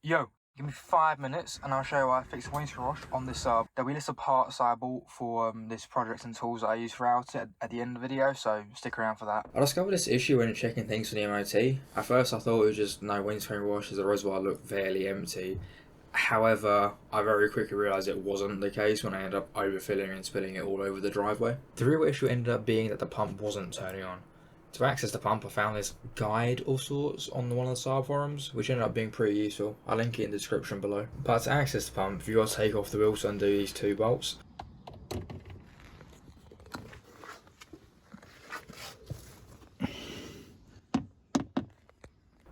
Yo, give me 5 minutes and I'll show you how I fix the windscreen wash on this Saab. There'll be a list of parts I bought for this project and tools that I use throughout it at the end of the video, so stick around for that. I discovered this issue when checking things for the MOT. At first I thought it was just no windscreen wash as the reservoir looked fairly empty. However, I very quickly realised it wasn't the case when I ended up overfilling and spilling it all over the driveway. The real issue ended up being that the pump wasn't turning on. To access the pump, I found this guide of sorts on one of the Saab forums, which ended up being pretty useful. I'll link it in the description below. But to access the pump, you've got to take off the wheel to undo these two bolts.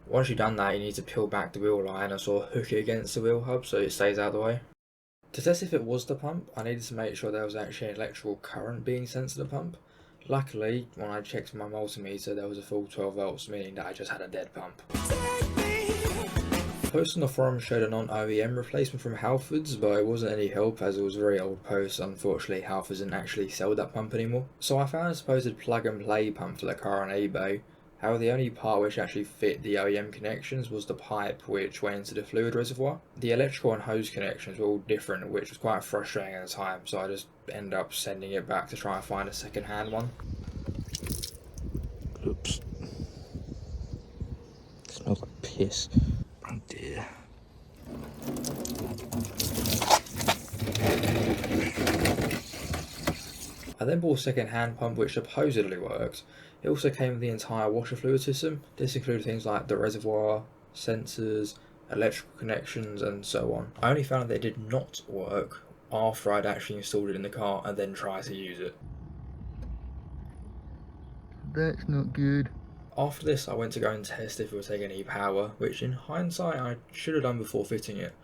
Once you've done that, you need to peel back the wheel line and sort of hook it against the wheel hub so it stays out of the way. To test if it was the pump, I needed to make sure there was actually an electrical current being sent to the pump. Luckily, when I checked my multimeter, there was a full 12 volts, meaning that I just had a dead pump. The post on the forum showed a non-OEM replacement from Halfords, but it wasn't any help as it was a very old post. Unfortunately, Halfords didn't actually sell that pump anymore. So I found a supposed plug-and-play pump for the car on eBay. However, the only part which actually fit the OEM connections was the pipe which went into the fluid reservoir. The electrical and hose connections were all different, which was quite frustrating at the time, so I just ended up sending it back to try and find a second-hand one. Oops. It smells like piss. Oh dear. I then bought a second-hand pump which supposedly worked. It also came with the entire washer fluid system. This included things like the reservoir, sensors, electrical connections and so on. I only found that it did not work after I'd actually installed it in the car and then tried to use it. That's not good. After this, I went to go and test if it would take any power, which in hindsight I should have done before fitting it.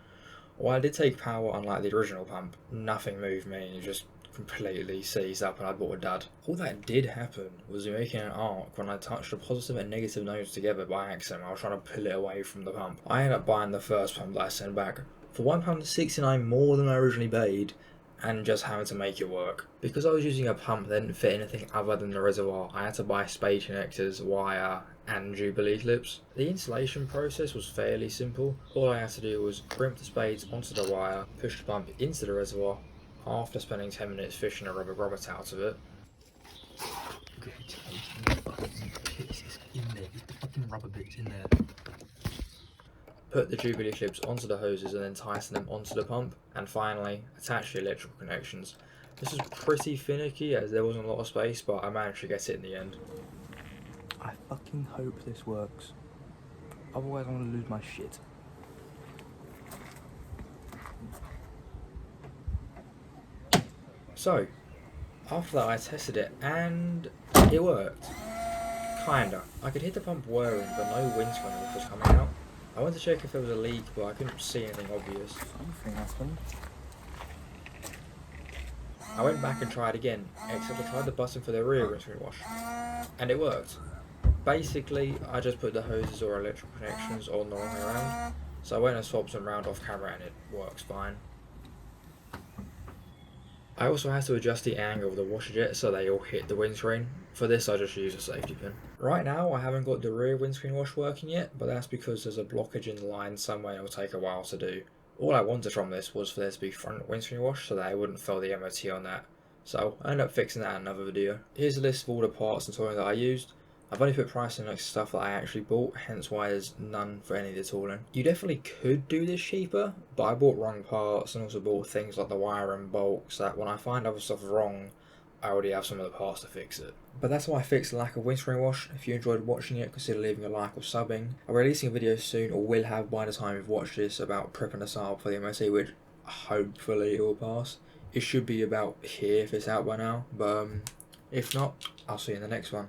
While I did take power, unlike the original pump, nothing moved me and it just completely seized up and I bought a dud. All that did happen was me making an arc when I touched the positive and negative nodes together by accident. I was trying to pull it away from the pump. I ended up buying the first pump that I sent back for £1.69 more than I originally paid and just having to make it work. Because I was using a pump that didn't fit anything other than the reservoir, I had to buy spade connectors, wire and Jubilee clips. The installation process was fairly simple. All I had to do was crimp the spades onto the wire, push the pump into the reservoir. After spending 10 minutes fishing a rubber grommet out of it. Put the Jubilee clips onto the hoses and then tighten them onto the pump, and finally attach the electrical connections. This was pretty finicky as there wasn't a lot of space, but I managed to get it in the end. I fucking hope this works. Otherwise I'm gonna lose my shit. So, after that I tested it and it worked. Kinda. I could hear the pump whirring but no windscreen wash was coming out. I went to check if there was a leak but I couldn't see anything obvious. Something happened. I went back and tried again, except I tried the button for the rear windscreen wash. And it worked. Basically, I just put the hoses or electrical connections on the wrong way around. So I went and swapped them around off camera and it works fine. I also had to adjust the angle of the washer jet so they all hit the windscreen. For this I just used a safety pin. Right now I haven't got the rear windscreen wash working yet, but that's because there's a blockage in the line somewhere and it will take a while to do. All I wanted from this was for there to be front windscreen wash so that I wouldn't fail the MOT on that. So I ended up fixing that in another video. Here's a list of all the parts and tooling that I used. I've only put pricing next to stuff that I actually bought, hence why there's none for any of the tooling. You definitely could do this cheaper, but I bought wrong parts and also bought things like the wire and bolts that when I find other stuff wrong, I already have some of the parts to fix it. But that's why I fixed the lack of windscreen wash. If you enjoyed watching it, consider leaving a like or subbing. I'm releasing a video soon, or will have by the time you've watched this, about prepping a Saab for the MOT, which hopefully it will pass. It should be about here if it's out by now, but if not, I'll see you in the next one.